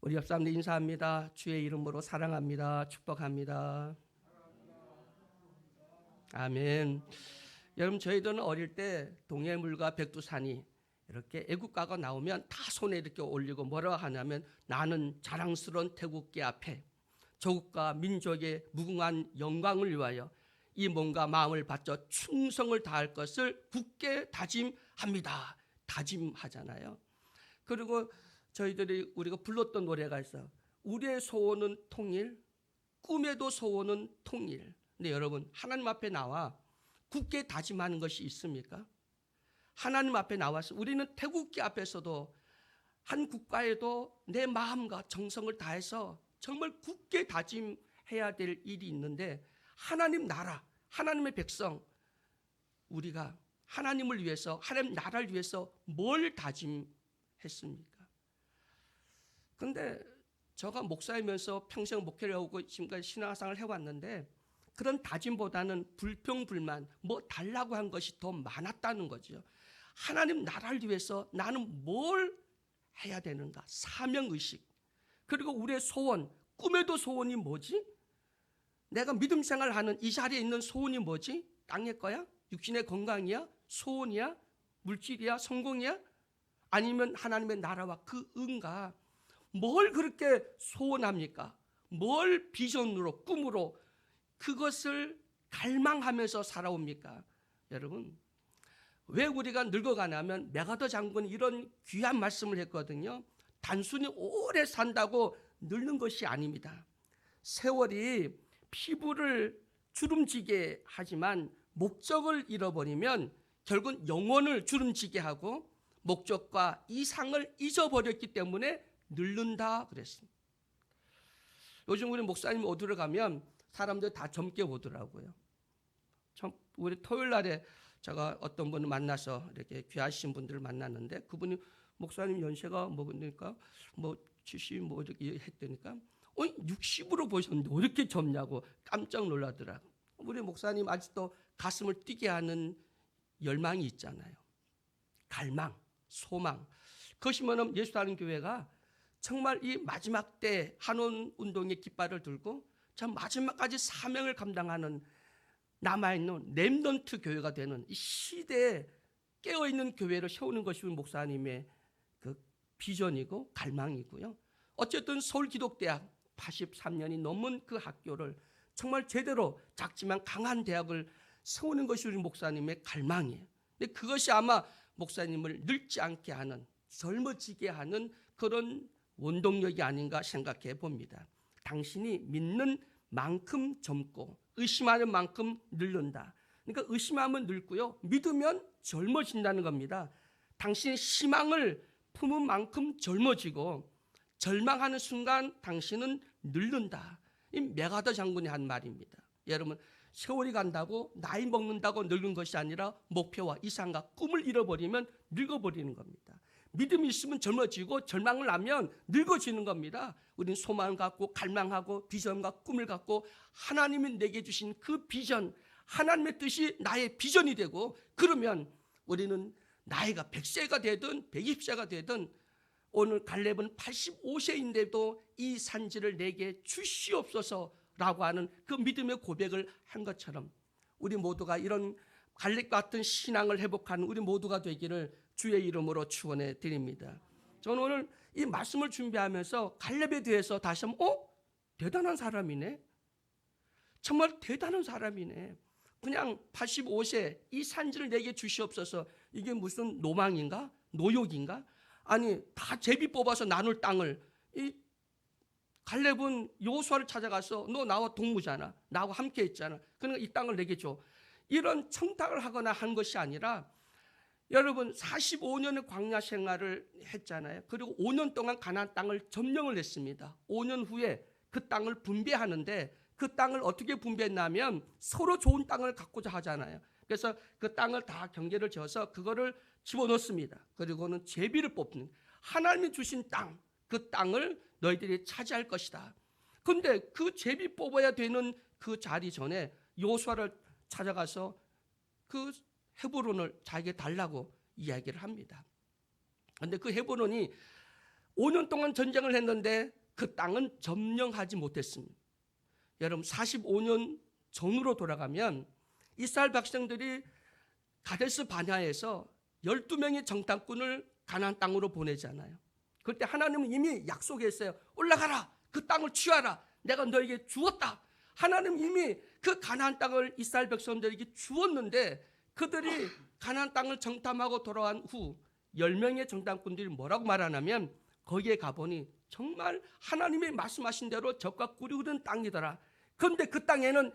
우리 옆 사람들 인사합니다. 주의 이름으로 사랑합니다. 축복합니다. 아멘. 여러분, 저희들은 어릴 때 동해물과 백두산이 이렇게 애국가가 나오면 다 손에 이렇게 올리고 뭐라고 하냐면, 나는 자랑스러운 태국계 앞에 조국과 민족의 무궁한 영광을 위하여 이 몸과 마음을 바쳐 충성을 다할 것을 굳게 다짐합니다. 다짐하잖아요. 그리고 저희들이 우리가 불렀던 노래가 있어. 우리의 소원은 통일, 꿈에도 소원은 통일. 근데 여러분, 하나님 앞에 나와 굳게 다짐하는 것이 있습니까? 하나님 앞에 나와서 우리는 태국계 앞에서도 한 국가에도 내 마음과 정성을 다해서 정말 굳게 다짐해야 될 일이 있는데, 하나님 나라, 하나님의 백성, 우리가 하나님을 위해서, 하나님 나라를 위해서 뭘 다짐했습니까? 그런데 제가 목사이면서 평생 목회를 하고 지금까지 신앙생활을 해왔는데, 그런 다짐보다는 불평불만, 뭐 달라고 한 것이 더 많았다는 거죠. 하나님 나라를 위해서 나는 뭘 해야 되는가? 사명의식. 그리고 우리의 소원, 꿈에도 소원이 뭐지? 내가 믿음 생활하는 이 자리에 있는 소원이 뭐지? 땅의 거야? 육신의 건강이야? 소원이야? 물질이야? 성공이야? 아니면 하나님의 나라와 그 은가? 뭘 그렇게 소원합니까? 뭘 비전으로, 꿈으로 그것을 갈망하면서 살아옵니까? 여러분, 왜 우리가 늙어가냐면, 메가더 장군이 이런 귀한 말씀을 했거든요. 단순히 오래 산다고 늙는 것이 아닙니다. 세월이 피부를 주름지게 하지만 목적을 잃어버리면 결국은 영혼을 주름지게 하고 목적과 이상을 잊어버렸기 때문에 늙는다 그랬습니다. 요즘 우리 목사님 어디를 가면 사람들 다 젊게 보더라고요. 우리 토요일 날에 제가 어떤 분을 만나서 이렇게 귀하신 분들을 만났는데, 그분이 목사님 연세가 뭐니까 뭐 70 뭐 이렇게 했더니까 60으로 보셨는데 왜 이렇게 젊냐고 깜짝 놀라더라고요. 우리 목사님 아직도 가슴을 뛰게 하는 열망이 있잖아요. 갈망, 소망. 그것이면 예수라는 교회가 정말 이 마지막 때 한원 운동의 깃발을 들고 참 마지막까지 사명을 감당하는 남아있는 렘넌트 교회가 되는 이 시대에 깨어있는 교회를 세우는 것이 목사님의 그 비전이고 갈망이고요. 어쨌든 서울기독대학 83년이 넘은 그 학교를 정말 제대로 작지만 강한 대학을 세우는 것이 우리 목사님의 갈망이에요. 근데 그것이 아마 목사님을 늙지 않게 하는, 젊어지게 하는 그런 원동력이 아닌가 생각해 봅니다. 당신이 믿는 만큼 젊고 의심하는 만큼 늙는다. 그러니까 의심하면 늙고요, 믿으면 젊어진다는 겁니다. 당신의 희망을 품은 만큼 젊어지고 절망하는 순간 당신은 늙는다. 이 메가더 장군이 한 말입니다. 여러분, 세월이 간다고 나이 먹는다고 늙는 것이 아니라 목표와 이상과 꿈을 잃어버리면 늙어버리는 겁니다. 믿음이 있으면 젊어지고 절망을 하면 늙어지는 겁니다. 우리는 소망을 갖고 갈망하고 비전과 꿈을 갖고 하나님이 내게 주신 그 비전, 하나님의 뜻이 나의 비전이 되고, 그러면 우리는 나이가 100세가 되든 120세가 되든, 오늘 갈렙은 85세인데도 이 산지를 내게 주시옵소서라고 하는 그 믿음의 고백을 한 것처럼 우리 모두가 이런 갈렙 같은 신앙을 회복하는 우리 모두가 되기를 주의 이름으로 축원해 드립니다. 저는 오늘 이 말씀을 준비하면서 갈렙에 대해서 다시 한번 대단한 사람이네, 정말 대단한 사람이네. 그냥 85세 이 산지를 내게 주시옵소서, 이게 무슨 노망인가? 노욕인가? 아니, 다 제비 뽑아서 나눌 땅을, 이 갈렙은 여호수아를 찾아가서 너 나와 동무잖아, 나하고 함께 했잖아, 그러니까 이 땅을 내게 줘, 이런 청탁을 하거나 한 것이 아니라, 여러분 45년의 광야 생활을 했잖아요. 그리고 5년 동안 가나안 땅을 점령을 했습니다. 5년 후에 그 땅을 분배하는데, 그 땅을 어떻게 분배했냐면 서로 좋은 땅을 갖고자 하잖아요. 그래서 그 땅을 다 경계를 지어서 그거를 집어넣습니다. 그리고는 제비를 뽑는, 하나님이 주신 땅, 그 땅을 너희들이 차지할 것이다. 그런데 그 제비 뽑아야 되는 그 자리 전에 여호수아를 찾아가서 그 헤브론을 자기에게 달라고 이야기를 합니다. 그런데 그 헤브론이 5년 동안 전쟁을 했는데 그 땅은 점령하지 못했습니다. 여러분 45년 전으로 돌아가면 이스라엘 백성들이 가데스 바네아에서 12명의 정탐꾼을 가나안 땅으로 보내잖아요. 그때 하나님은 이미 약속했어요. 올라가라. 그 땅을 취하라. 내가 너에게 주었다. 하나님은 이미 그 가나안 땅을 이스라엘 백성들에게 주었는데 그들이 가나안 땅을 정탐하고 돌아온 후 10명의 정탐꾼들이 뭐라고 말하냐면 거기에 가보니 정말 하나님이 말씀하신 대로 젖과 꿀이 흐르는 땅이더라. 그런데 그 땅에는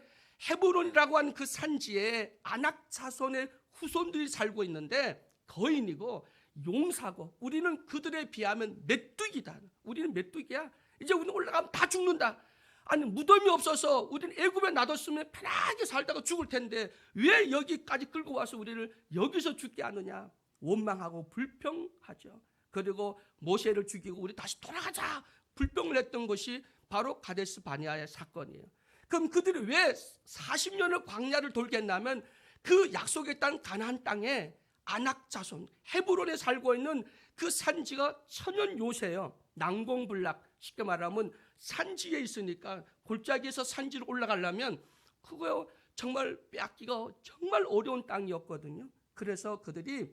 헤브론이라고 하는 그 산지에 아낙 자손의 후손들이 살고 있는데 거인이고 용사고 우리는 그들에 비하면 메뚜기다. 우리는 메뚜기야. 이제 우리는 올라가면 다 죽는다. 아니 무덤이 없어서 우리는 애굽에 놔뒀으면 편하게 살다가 죽을 텐데 왜 여기까지 끌고 와서 우리를 여기서 죽게 하느냐. 원망하고 불평하죠. 그리고 모세를 죽이고 우리 다시 돌아가자 불평을 했던 것이 바로 가데스 바네아의 사건이에요. 그럼 그들이 왜 40년을 광야를 돌겠냐면 그 약속의 땅 가나안 땅에 아낙 자손 헤브론에 살고 있는 그 산지가 천연 요새예요. 난공불락, 쉽게 말하면 산지에 있으니까 골짜기에서 산지로 올라가려면 그거 정말 빼앗기가 정말 어려운 땅이었거든요. 그래서 그들이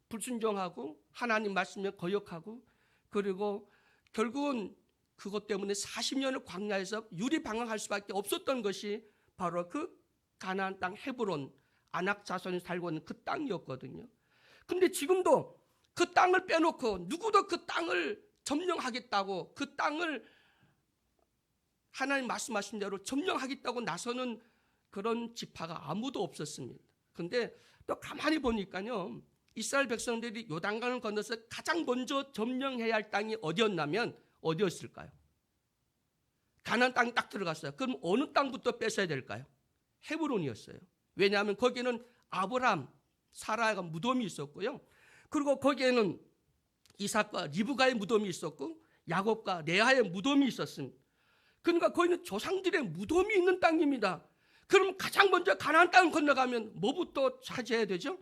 불순종하고 하나님 말씀에 거역하고 그리고 결국은 그것 때문에 40년을 광야에서 유리방황할 수밖에 없었던 것이 바로 그 가나안 땅 헤브론 아낙 자손이 살고 있는 그 땅이었거든요. 근데 지금도 그 땅을 빼놓고 누구도 그 땅을 점령하겠다고 그 땅을 하나님 말씀하신 대로 점령하겠다고 나서는 그런 지파가 아무도 없었습니다. 근데 또 가만히 보니까요. 이스라엘 백성들이 요단강을 건너서 가장 먼저 점령해야 할 땅이 어디였냐면 어디였을까요? 가나안 땅이 딱 들어갔어요. 그럼 어느 땅부터 뺏어야 될까요? 헤브론이었어요. 왜냐하면 거기는 아브람, 사라가 무덤이 있었고요. 그리고 거기에는 이삭과 리브가의 무덤이 있었고 야곱과 레아의 무덤이 있었습니다. 그러니까 거기는 조상들의 무덤이 있는 땅입니다. 그럼 가장 먼저 가나안 땅을 건너가면 뭐부터 차지해야 되죠?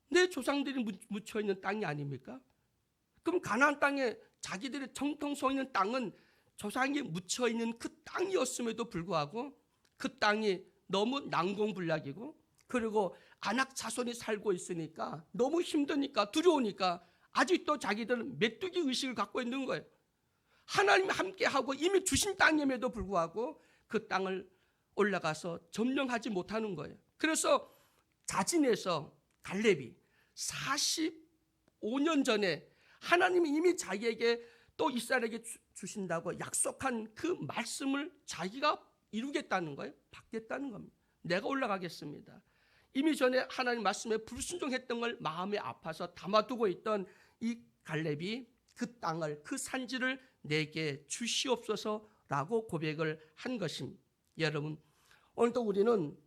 내 조상들이 묻혀 있는 땅이 아닙니까? 그럼 가나안 땅에 자기들의 정통성 있는 땅은 조상이 묻혀 있는 그 땅이었음에도 불구하고 그 땅이 너무 난공불락이고 그리고 아낙 자손이 살고 있으니까 너무 힘드니까 두려우니까 아직도 자기들은 메뚜기 의식을 갖고 있는 거예요. 하나님이 함께하고 이미 주신 땅임에도 불구하고 그 땅을 올라가서 점령하지 못하는 거예요. 그래서 자진해서 갈렙이 45년 전에 하나님이 이미 자기에게 또 이스라엘에게 주신다고 약속한 그 말씀을 자기가 이루겠다는 거예요. 받겠다는 겁니다. 내가 올라가겠습니다. 이미 전에 하나님 말씀에 불순종했던 걸 마음에 아파서 담아두고 있던 이 갈렙이 그 땅을 그 산지를 내게 주시옵소서라고 고백을 한 것입니다. 여러분 오늘도 우리는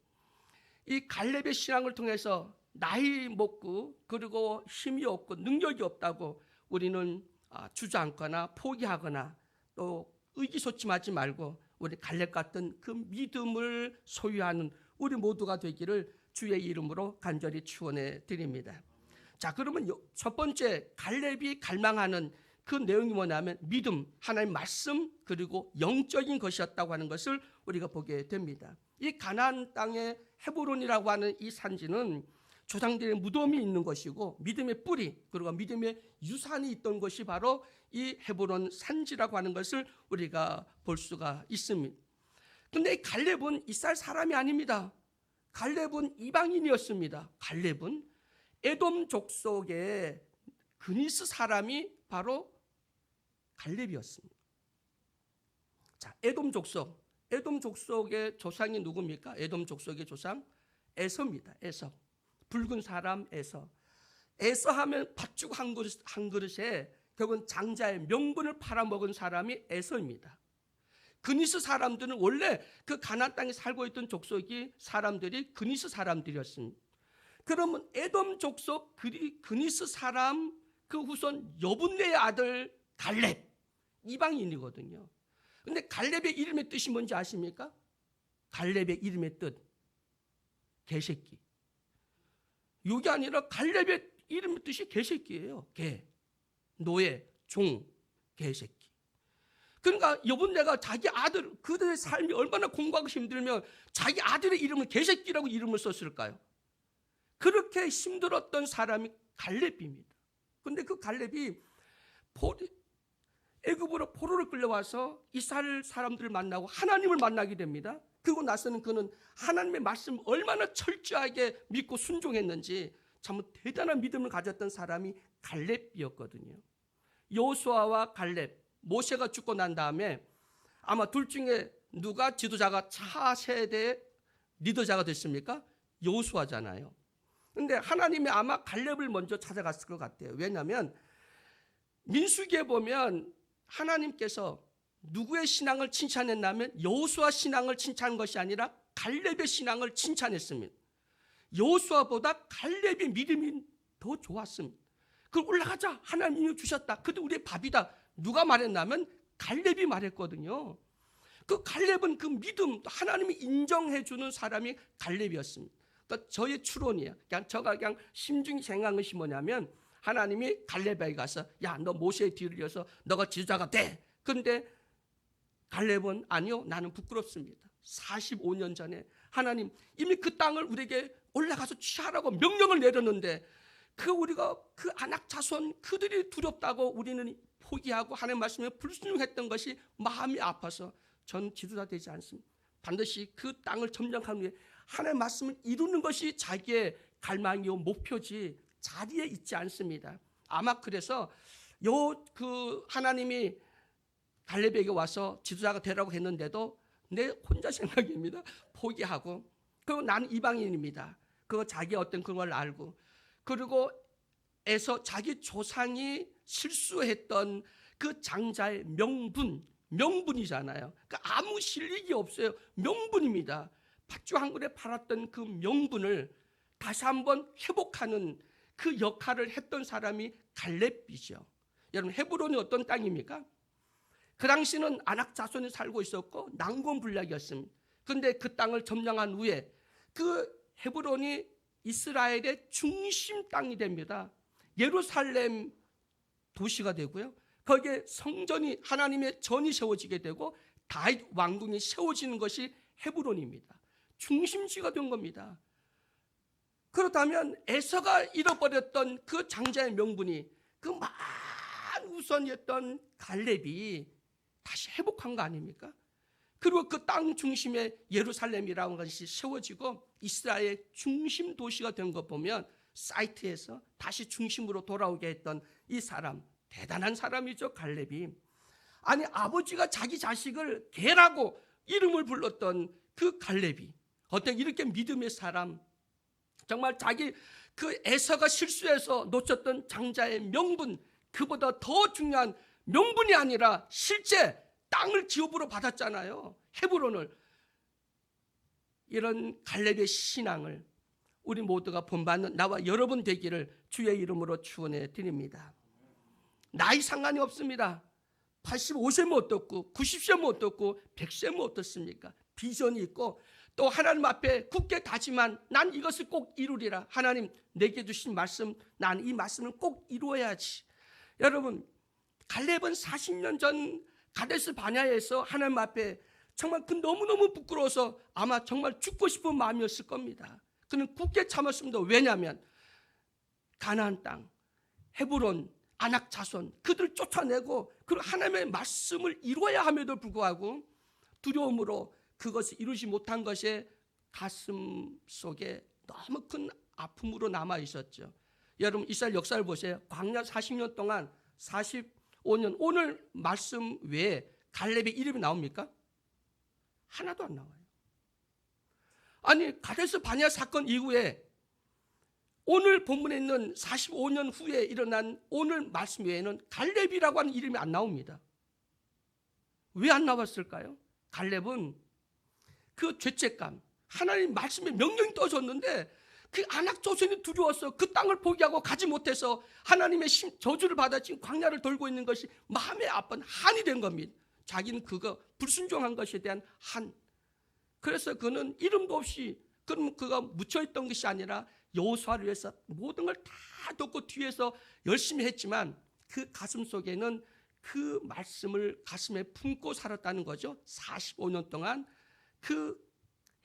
이 갈렙의 신앙을 통해서 나이 먹고 그리고 힘이 없고 능력이 없다고 우리는 주저앉거나 포기하거나 또 의기소침하지 말고 우리 갈렙 같은 그 믿음을 소유하는 우리 모두가 되기를 주의 이름으로 간절히 축원해 드립니다. 자, 그러면 첫 번째 갈렙이 갈망하는 그 내용이 뭐냐면 믿음, 하나님 말씀 그리고 영적인 것이었다고 하는 것을 우리가 보게 됩니다. 이 가나안 땅의 헤브론이라고 하는 이 산지는 조상들의 무덤이 있는 것이고 믿음의 뿌리 그리고 믿음의 유산이 있던 것이 바로 이 헤브론 산지라고 하는 것을 우리가 볼 수가 있습니다. 그런데 이 갈렙은 이스라엘 사람이 아닙니다. 갈렙은 이방인이었습니다. 갈렙은 에돔 족속의 그니스 사람이 바로 갈렙이었습니다. 자, 에돔 족속의 조상이 누굽니까? 에돔 족속의 조상 에서입니다. 에서. 붉은 사람 에서. 에서 하면 팥죽 한 그릇에 결국은 장자의 명분을 팔아먹은 사람이 에서입니다. 그니스 사람들은 원래 그 가나안 땅에 살고 있던 족속이 사람들이 그니스 사람들이었습니다. 그러면 에돔 족속 그니스 사람 그 후손 여분네의 아들 갈렙 이방인이거든요. 근데 갈렙의 이름의 뜻이 뭔지 아십니까? 갈렙의 이름의 뜻 개새끼. 이게 아니라 갈렙의 이름의 뜻이 개새끼예요. 개, 노예, 종, 개새끼. 그러니까 여분 내가 자기 아들, 그들의 삶이 얼마나 공부하기 힘들면 자기 아들의 이름을 개새끼라고 이름을 썼을까요? 그렇게 힘들었던 사람이 갈렙입니다. 그런데 그 갈렙이 애굽으로 포로를 끌려와서 이스라엘 사람들을 만나고 하나님을 만나게 됩니다. 그리고 나서는 그는 하나님의 말씀을 얼마나 철저하게 믿고 순종했는지 참 대단한 믿음을 가졌던 사람이 갈렙이었거든요. 여호수아와 갈렙, 모세가 죽고 난 다음에 아마 둘 중에 누가 지도자가 차세대의 리더자가 됐습니까? 여호수아잖아요. 근데 하나님이 아마 갈렙을 먼저 찾아갔을 것 같아요. 왜냐하면 민수기에 보면 하나님께서 누구의 신앙을 칭찬했냐면 여호수아 신앙을 칭찬한 것이 아니라 갈렙의 신앙을 칭찬했습니다. 여호수아보다 갈렙의 믿음이 더 좋았습니다. 그걸 올라가자, 하나님이 주셨다, 그때 우리의 밥이다, 누가 말했냐면 갈렙이 말했거든요. 그 갈렙은 그 믿음, 하나님이 인정해 주는 사람이 갈렙이었습니다. 그러니까 저의 추론이에요. 제가 그냥 심중히 생각한 것이 뭐냐면 하나님이 갈렙에게 가서 야, 너 모세의 뒤를 이어서 너가 지도자가 돼. 그런데 갈렙은 아니요, 나는 부끄럽습니다. 45년 전에 하나님 이미 그 땅을 우리에게 올라가서 취하라고 명령을 내렸는데 우리가 그 아낙 자손 그들이 두렵다고 우리는 포기하고 하나님 말씀에 불순종했던 것이 마음이 아파서 전 지도자 되지 않습니다. 반드시 그 땅을 점령한 후에 하나님의 말씀을 이루는 것이 자기의 갈망이요 목표지 자리에 있지 않습니다. 아마 그래서 하나님이 갈렙에게 와서 지도자가 되라고 했는데도 내 혼자 생각입니다. 포기하고, 그리고 나는 이방인입니다. 그거 자기 어떤 그런 걸 알고, 그리고 자기 조상이 실수했던 그 장자의 명분이잖아요. 그러니까 아무 실력이 없어요. 명분입니다. 팥죽 한 그릇에 팔았던 그 명분을 다시 한번 회복하는 그 역할을 했던 사람이 갈렙이죠. 여러분, 헤브론이 어떤 땅입니까? 그 당시는 아낙 자손이 살고 있었고 난공불락이었습니다. 그런데 그 땅을 점령한 후에 그 헤브론이 이스라엘의 중심 땅이 됩니다. 예루살렘 도시가 되고요, 거기에 성전이, 하나님의 전이 세워지게 되고 다윗 왕궁이 세워지는 것이 헤브론입니다. 중심지가 된 겁니다. 그렇다면 에서가 잃어버렸던 그 장자의 명분이 그 많은 우선이었던 갈렙이 다시 회복한 거 아닙니까? 그리고 그 땅 중심에 예루살렘이라는 것이 세워지고 이스라엘 중심 도시가 된 것 보면 사이트에서 다시 중심으로 돌아오게 했던 이 사람, 대단한 사람이죠, 갈렙이. 아니, 아버지가 자기 자식을 개라고 이름을 불렀던 그 갈렙이 어떤 이렇게 믿음의 사람, 정말 자기 그 에서가 실수해서 놓쳤던 장자의 명분, 그보다 더 중요한 명분이 아니라 실제 땅을 기업으로 받았잖아요, 헤브론을. 이런 갈렙의 신앙을 우리 모두가 본받는 나와 여러분 되기를 주의 이름으로 축원해 드립니다. 나이 상관이 없습니다. 85세면 어떻고 90세면 어떻고 100세면 어떻습니까? 비전이 있고 또 하나님 앞에 굳게 다짐한 난 이것을 꼭 이루리라. 하나님 내게 주신 말씀, 난 이 말씀을 꼭 이루어야지. 여러분, 갈렙은 40년 전 가데스 바냐에서 하나님 앞에 정말 너무너무 부끄러워서 아마 정말 죽고 싶은 마음이었을 겁니다. 그는 굳게 참았습니다. 왜냐하면 가나안 땅, 헤브론, 아낙 자손 그들을 쫓아내고 그리고 하나님의 말씀을 이루어야 함에도 불구하고 두려움으로 그것을 이루지 못한 것에 가슴 속에 너무 큰 아픔으로 남아 있었죠. 여러분, 이스라엘 역사를 보세요. 광야 40년 동안 45년 오늘 말씀 외에 갈렙의 이름이 나옵니까? 하나도 안 나와요. 아니, 가데스 바냐 사건 이후에 오늘 본문에 있는 45년 후에 일어난 오늘 말씀 외에는 갈렙이라고 하는 이름이 안 나옵니다. 왜 안 나왔을까요? 갈렙은 그 죄책감, 하나님 말씀에 명령이 떠졌는데 그 아낙 조선이 두려워서 그 땅을 포기하고 가지 못해서 하나님의 저주를 받아 지금 광야를 돌고 있는 것이 마음에 아픈 한이 된 겁니다. 자기는 그거 불순종한 것에 대한 한. 그래서 그는 이름도 없이 그가 묻혀있던 것이 아니라 여호수아를 위해서 모든 걸 다 돕고 뒤에서 열심히 했지만 그 가슴 속에는 그 말씀을 가슴에 품고 살았다는 거죠. 45년 동안 그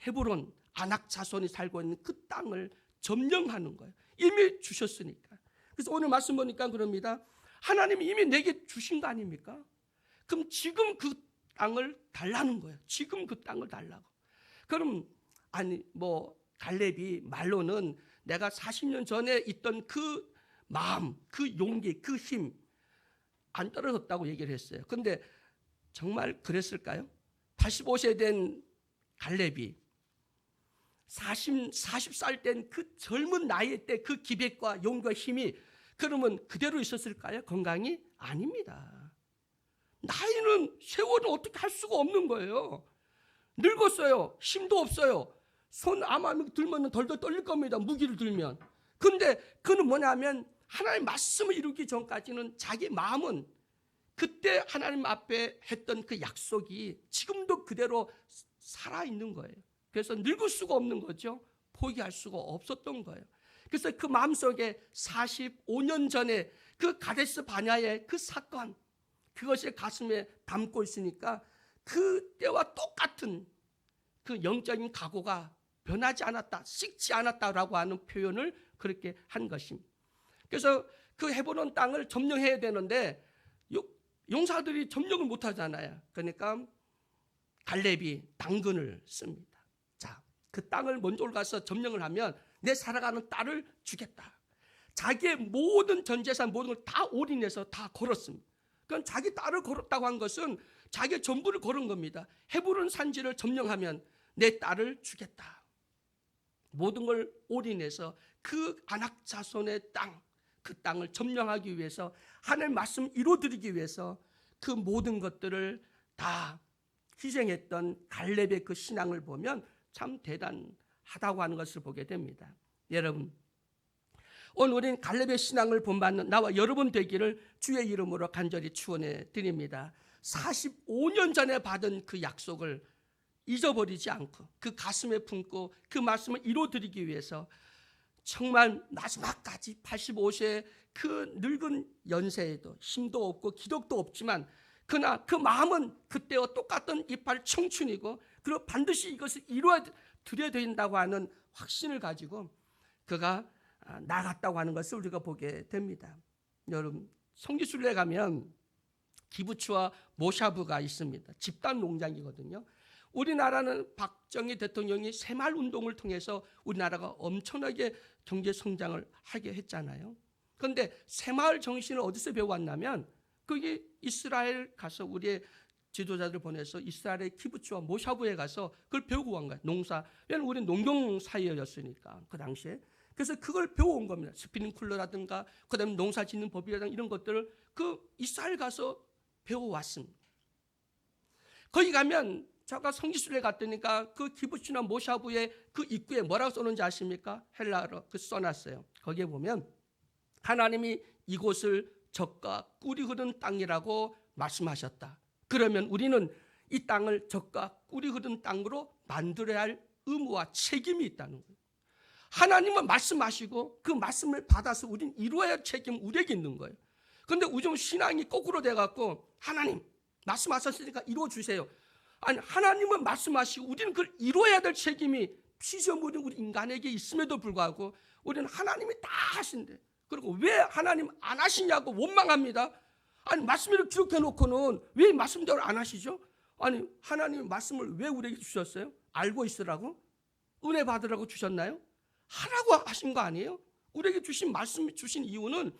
헤브론 아낙 자손이 살고 있는 그 땅을 점령하는 거예요. 이미 주셨으니까. 그래서 오늘 말씀 보니까 그럽니다. 하나님이 이미 내게 주신 거 아닙니까? 그럼 지금 그 땅을 달라는 거예요. 지금 그 땅을 달라고. 그럼 갈렙이 말로는 내가 40년 전에 있던 그 마음, 그 용기, 그 힘 안 떨어졌다고 얘기를 했어요. 그런데 정말 그랬을까요? 85세 된 갈렙이 40살 된 그 젊은 나이 때 그 기백과 용기와 힘이 그러면 그대로 있었을까요? 건강이? 아닙니다. 나이는 세월은 어떻게 할 수가 없는 거예요. 늙었어요. 힘도 없어요. 손 아마 들면 덜덜 떨릴 겁니다. 무기를 들면. 근데 그는 뭐냐면 하나님의 말씀을 이루기 전까지는 자기 마음은 그때 하나님 앞에 했던 그 약속이 지금도 그대로 살아있는 거예요. 그래서 늙을 수가 없는 거죠. 포기할 수가 없었던 거예요. 그래서 그 마음속에 45년 전에 그 가데스 바냐의 그 사건, 그것이 가슴에 담고 있으니까 그때와 똑같은 그 영적인 각오가 변하지 않았다, 식지 않았다라고 하는 표현을 그렇게 한 것입니다. 그래서 그 헤브론 땅을 점령해야 되는데 용사들이 점령을 못 하잖아요. 그러니까 갈렙이 당근을 씁니다. 자, 그 땅을 먼저 올라가서 점령을 하면 내 살아가는 딸을 주겠다. 자기의 모든 전 재산 모든 걸 다 올인해서 다 걸었습니다. 그럼 자기 딸을 걸었다고 한 것은 자기의 전부를 걸은 겁니다. 헤브론 산지를 점령하면 내 딸을 주겠다. 모든 걸 올인해서 그 아낙 자손의 땅, 그 땅을 점령하기 위해서 하나님의 말씀 이루어드리기 위해서 그 모든 것들을 다 희생했던 갈렙의 그 신앙을 보면 참 대단하다고 하는 것을 보게 됩니다. 여러분, 오늘 우리는 갈렙의 신앙을 본받는 나와 여러분 되기를 주의 이름으로 간절히 축원해 드립니다. 45년 전에 받은 그 약속을 잊어버리지 않고 그 가슴에 품고 그 말씀을 이루어드리기 위해서 정말 마지막까지 85세 그 늙은 연세에도 힘도 없고 기력도 없지만 그러나 그 마음은 그때와 똑같은 이빨 청춘이고 그리고 반드시 이것을 이루어 드려야 된다고 하는 확신을 가지고 그가 나갔다고 하는 것을 우리가 보게 됩니다. 여러분, 성지순례 가면 기부츠와 모샤브가 있습니다. 집단 농장이거든요. 우리나라는 박정희 대통령이 새마을 운동을 통해서 우리나라가 엄청나게 경제 성장을 하게 했잖아요. 그런데 새마을 정신을 어디서 배워왔냐면 그게 이스라엘 가서 우리의 지도자들 보내서 이스라엘의 키부츠와 모샤브에 가서 그걸 배우고 간 거예요. 농사. 왜냐하면 우리는 농경 사회였으니까 그 당시에. 그래서 그걸 배워온 겁니다. 스피닝쿨러라든가 그다음에 농사 짓는 법이라든가 이런 것들을 그 이스라엘 가서 배워왔습니다. 거기 가면 제가 성지순례 갔더니까 그 기부츠나 모샤브의 그 입구에 뭐라고 써놓은지 아십니까? 헬라어로 그 써놨어요. 거기에 보면 하나님이 이곳을 젖과 꿀이 흐르는 땅이라고 말씀하셨다. 그러면 우리는 이 땅을 젖과 꿀이 흐르는 땅으로 만들어야 할 의무와 책임이 있다는 거예요. 하나님은 말씀하시고 그 말씀을 받아서 우리는 이루어야 할 책임은 우리에게 있는 거예요. 그런데 우리 신앙이 거꾸로 돼갖고 하나님 말씀하셨으니까 이루어주세요. 아니, 하나님은 말씀하시고 우리는 그걸 이루어야 될 책임이 피조물인 우리 인간에게 있음에도 불구하고 우리는 하나님이 다 하신대. 그리고 왜 하나님 안 하시냐고 원망합니다. 아니, 말씀을 기록해 놓고는 왜 말씀대로 안 하시죠? 아니, 하나님 말씀을 왜 우리에게 주셨어요? 알고 있으라고? 은혜 받으라고 주셨나요? 하라고 하신 거 아니에요? 우리에게 주신 말씀 주신 이유는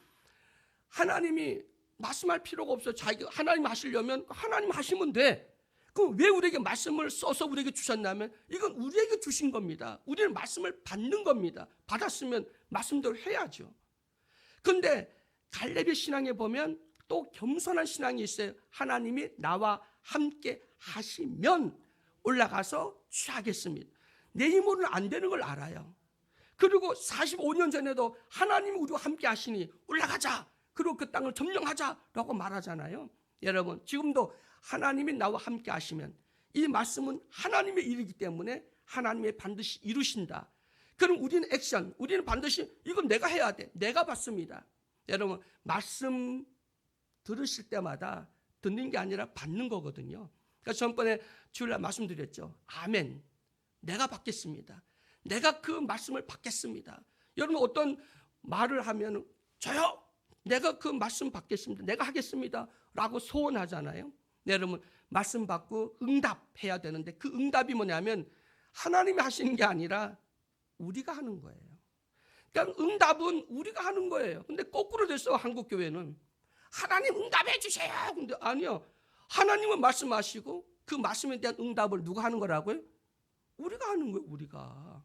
하나님이 말씀할 필요가 없어요. 자기가 하나님 하시려면 하나님 하시면 돼. 그럼 왜 우리에게 말씀을 써서 우리에게 주셨냐면 이건 우리에게 주신 겁니다. 우리는 말씀을 받는 겁니다. 받았으면 말씀대로 해야죠. 그런데 갈렙의 신앙에 보면 또 겸손한 신앙이 있어요. 하나님이 나와 함께 하시면 올라가서 취하겠습니다. 내 힘으로는 안 되는 걸 알아요. 그리고 45년 전에도 하나님이 우리와 함께 하시니 올라가자. 그리고 그 땅을 점령하자라고 말하잖아요. 여러분, 지금도 하나님이 나와 함께 하시면 이 말씀은 하나님의 일이기 때문에 하나님이 반드시 이루신다. 그럼 우리는 액션, 우리는 반드시 이건 내가 해야 돼. 내가 받습니다. 여러분, 말씀 들으실 때마다 듣는 게 아니라 받는 거거든요. 그러니까 전번에 주일날 말씀드렸죠. 아멘. 내가 받겠습니다. 내가 그 말씀을 받겠습니다. 여러분 어떤 말을 하면 저요. 내가 그 말씀 받겠습니다. 내가 하겠습니다. 라고 소원하잖아요. 네, 여러분 말씀 받고 응답해야 되는데 그 응답이 뭐냐면 하나님이 하시는 게 아니라 우리가 하는 거예요. 그러니까 응답은 우리가 하는 거예요. 근데 거꾸로 됐어. 한국교회는 하나님 응답해 주세요. 근데 아니요. 하나님은 말씀하시고 그 말씀에 대한 응답을 누가 하는 거라고요? 우리가 하는 거예요. 우리가.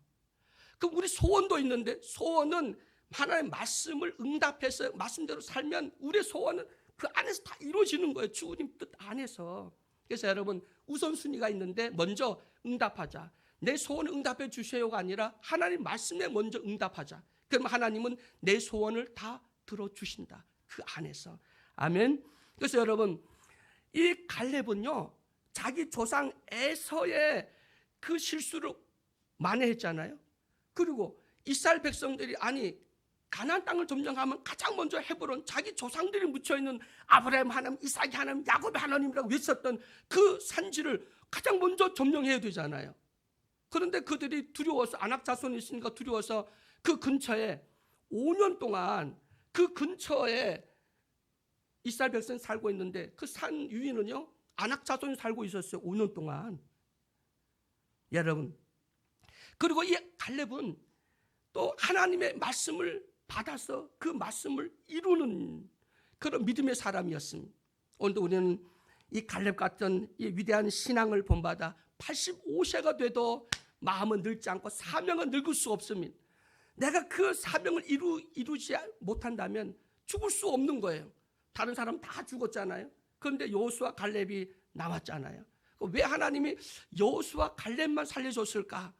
그럼 우리 소원도 있는데 소원은 하나님의 말씀을 응답해서 말씀대로 살면 우리의 소원은 그 안에서 다 이루어지는 거예요. 주님 뜻 안에서. 그래서 여러분 우선순위가 있는데 먼저 응답하자. 내 소원을 응답해 주세요가 아니라 하나님 말씀에 먼저 응답하자. 그럼 하나님은 내 소원을 다 들어주신다. 그 안에서. 아멘. 그래서 여러분 이 갈렙은요 자기 조상 에서의 그 실수를 만회했잖아요. 그리고 이스라엘 백성들이 아니 가나안 땅을 점령하면 가장 먼저 헤브론 자기 조상들이 묻혀있는 아브라함 하나님, 이삭이 하나님, 야곱의 하나님이라고 외쳤던 그 산지를 가장 먼저 점령해야 되잖아요. 그런데 그들이 두려워서 안악 자손이 있으니까 두려워서 그 근처에 5년 동안 그 근처에 이스라엘 백성이 살고 있는데 그 산 위에는요 안악 자손이 살고 있었어요. 5년 동안. 여러분 그리고 이 갈렙은 또 하나님의 말씀을 받아서 그 말씀을 이루는 그런 믿음의 사람이었습니다. 오늘도 우리는 이 갈렙 같은 이 위대한 신앙을 본받아 85세가 돼도 마음은 늙지 않고 사명은 늙을 수 없습니다. 내가 그 사명을 이루지 못한다면 죽을 수 없는 거예요. 다른 사람 다 죽었잖아요. 그런데 여호수아 갈렙이 남았잖아요. 왜 하나님이 여호수아 갈렙만 살려줬을까?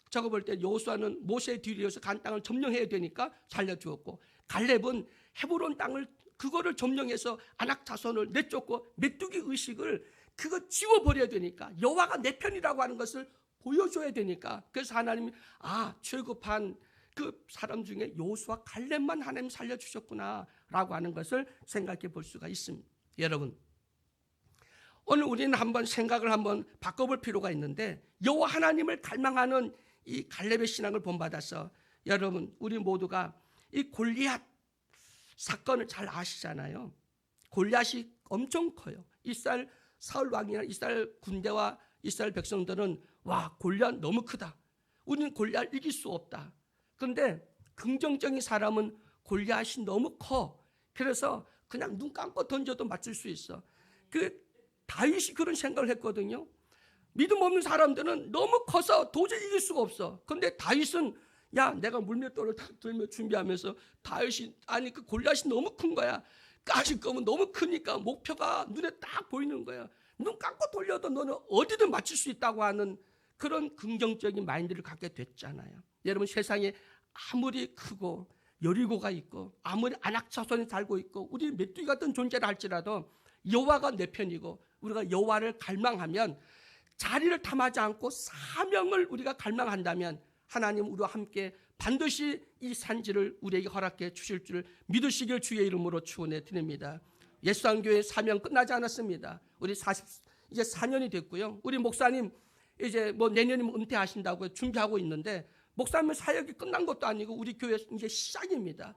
저거 볼 때 여호수아는 모세의 뒤이어서 간 땅을 점령해야 되니까 살려주었고 갈렙은 헤브론 땅을 그거를 점령해서 안악 자손을 내쫓고 메뚜기 의식을 그거 지워버려야 되니까 여호와가 내 편이라고 하는 것을 보여줘야 되니까 그래서 하나님이 출급한 그 사람 중에 여호수아 갈렙만 하나님 살려주셨구나 라고 하는 것을 생각해 볼 수가 있습니다. 여러분 오늘 우리는 한번 생각을 한번 바꿔볼 필요가 있는데 여호와 하나님을 갈망하는 이 갈렙의 신앙을 본받아서 여러분 우리 모두가 이 골리앗 사건을 잘 아시잖아요. 골리앗이 엄청 커요. 이스라엘 사울 왕이나 이스라엘 군대와 이스라엘 백성들은 와 골리앗 너무 크다. 우리는 골리앗 이길 수 없다. 그런데 긍정적인 사람은 골리앗이 너무 커. 그래서 그냥 눈 감고 던져도 맞출 수 있어. 그 다윗이 그런 생각을 했거든요. 믿음 없는 사람들은 너무 커서 도저히 이길 수가 없어. 그런데 다윗은 야 내가 물맷돌을 딱 들며 준비하면서 다윗이 아니 그 골리앗이 너무 큰 거야. 까짓 거면 너무 크니까 목표가 눈에 딱 보이는 거야. 눈 감고 돌려도 너는 어디든 맞출 수 있다고 하는 그런 긍정적인 마인드를 갖게 됐잖아요. 여러분 세상에 아무리 크고 여리고가 있고 아무리 안악 자손이 살고 있고 우리 메뚜기 같은 존재를 할지라도 여호와가 내 편이고 우리가 여호와를 갈망하면 자리를 탐하지 않고 사명을 우리가 갈망한다면 하나님 우리와 함께 반드시 이 산지를 우리에게 허락해 주실 줄 믿으시길 주의 이름으로 축원해 드립니다. 예수안교회 사명 끝나지 않았습니다. 우리 이제 4년이 됐고요. 우리 목사님 이제 뭐 내년이면 은퇴하신다고 준비하고 있는데 목사님 사역이 끝난 것도 아니고 우리 교회 이제 시작입니다.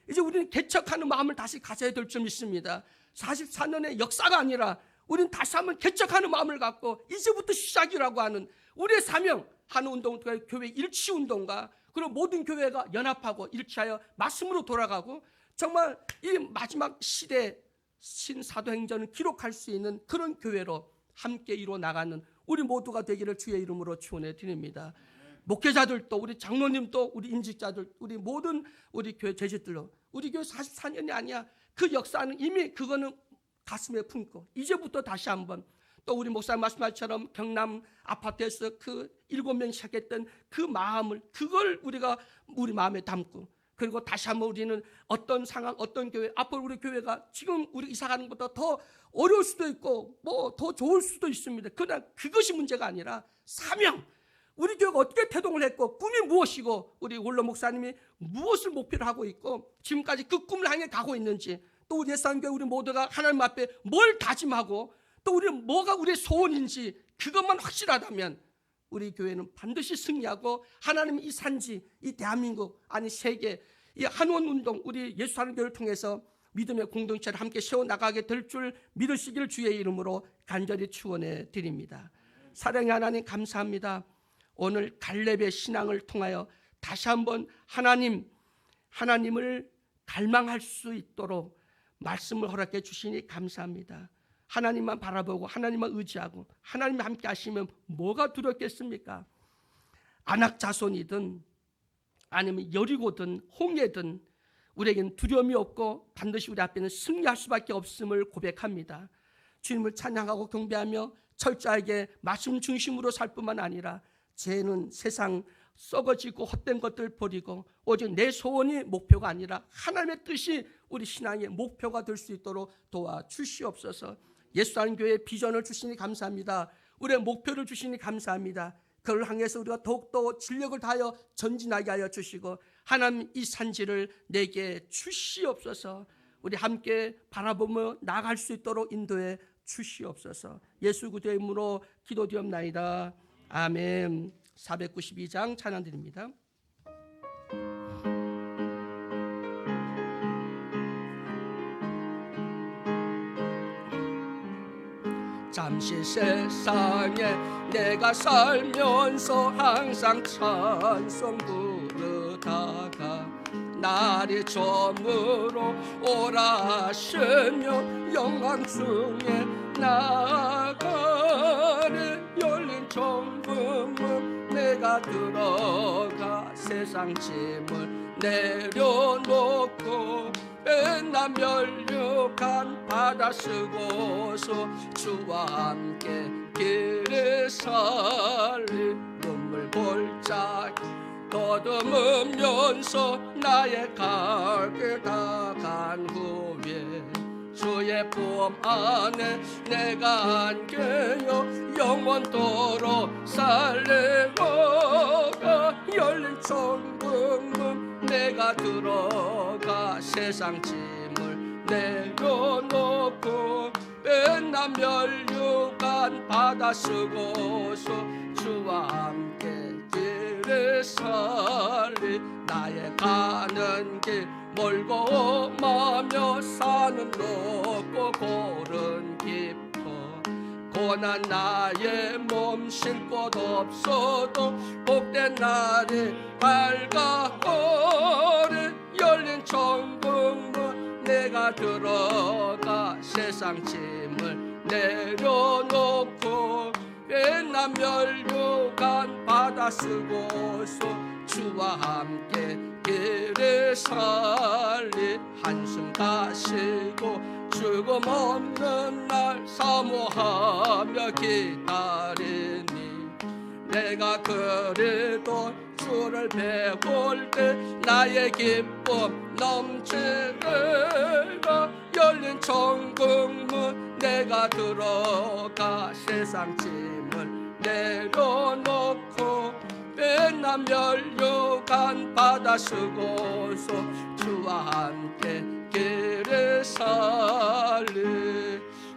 이제 우리는 개척하는 마음을 다시 가져야 될 점 있습니다. 44년의 역사가 아니라 우리는 다시 한번 개척하는 마음을 갖고 이제부터 시작이라고 하는 우리의 사명 한운동 교회 일치운동과 그리고 모든 교회가 연합하고 일치하여 말씀으로 돌아가고 정말 이 마지막 시대 신사도행전을 기록할 수 있는 그런 교회로 함께 이루어 나가는 우리 모두가 되기를 주의 이름으로 축원해 드립니다. 목회자들도 우리 장로님도 우리 임직자들 우리 모든 우리 교회 제자들로 우리 교회 44년이 아니야. 그 역사는 이미 그거는 가슴에 품고 이제부터 다시 한번 또 우리 목사님 말씀하신처럼 경남 아파트에서 그 7명 시작했던 그 마음을 그걸 우리가 우리 마음에 담고 그리고 다시 한번 우리는 어떤 상황 어떤 교회 앞으로 우리 교회가 지금 우리 이사가는 것보다 더 어려울 수도 있고 뭐 더 좋을 수도 있습니다. 그러나 그것이 문제가 아니라 사명 우리 교회가 어떻게 태동을 했고 꿈이 무엇이고 우리 원로 목사님이 무엇을 목표로 하고 있고 지금까지 그 꿈을 향해 가고 있는지 또 우리 예수님교회 우리 모두가 하나님 앞에 뭘 다짐하고 또 우리 뭐가 우리의 소원인지 그것만 확실하다면 우리 교회는 반드시 승리하고 하나님 이 산지, 이 대한민국, 아니 세계, 이 한원운동, 우리 예수 사는 교회를 통해서 믿음의 공동체를 함께 세워나가게 될 줄 믿으시길 주의 이름으로 간절히 축원해 드립니다. 사랑의 하나님 감사합니다. 오늘 갈렙의 신앙을 통하여 다시 한번 하나님을 갈망할 수 있도록 말씀을 허락해 주시니 감사합니다. 하나님만 바라보고 하나님만 의지하고 하나님이 함께 하시면 뭐가 두렵겠습니까? 아낙 자손이든 아니면 여리고든 홍해든 우리에게는 두려움이 없고 반드시 우리 앞에는 승리할 수밖에 없음을 고백합니다. 주님을 찬양하고 경배하며 철저하게 말씀 중심으로 살 뿐만 아니라 죄는 세상 썩어지고 헛된 것들 버리고 오직 내 소원이 목표가 아니라 하나님의 뜻이 우리 신앙의 목표가 될 수 있도록 도와주시옵소서. 예수하는 교회의 비전을 주시니 감사합니다. 우리의 목표를 주시니 감사합니다. 그를 향해서 우리가 더욱더 진력을 다하여 전진하게 하여 주시고 하나님 이 산지를 내게 주시옵소서. 우리 함께 바라보며 나아갈 수 있도록 인도해 주시옵소서. 예수 그리스도의 이름으로 기도드리옵나이다. 아멘. 492장 찬양 드립니다. 잠시 세상에 내가 살면서 항상 찬송 부르다가 날이 저물어 오라 하시며 영광 중에 나아가리. 열린 정금은 내가 들어가 세상 짐을 내려놓고 맨날 멸류관 받아 쓰고서 주와 함께 길에 살리. 눈물 볼짝 더듬으면서 나의 갈 길 다 간 후에 주의 보험 안에 내가 안겨요 영원토록 살래고가. 열린 천국문 내가 들어가 세상 짐을 내려놓고 맨날 멸류관 받아 쓰고서 주와 함께 길에 살리. 나의 가는 길 멀고 마며 산은 높고 골은 깊어 고난 나의 몸 쉴 곳 없어도 복된 날이 밝아오리. 열린 천국문 내가 들어가 세상 짐을 내려놓고 맨날 멸류관 받아 쓰고서 주와 함께 길에 살리. 한숨 다쉬고 죽음 없는 날 사모하며 기다리니 내가 그래도 주를 배울 때 나의 기쁨 넘치리라. 열린 천국문 내가 들어가 세상 짐을 내려놓고 맨날 멸류관 받아 쓰고서 주와 함께 길에 살리.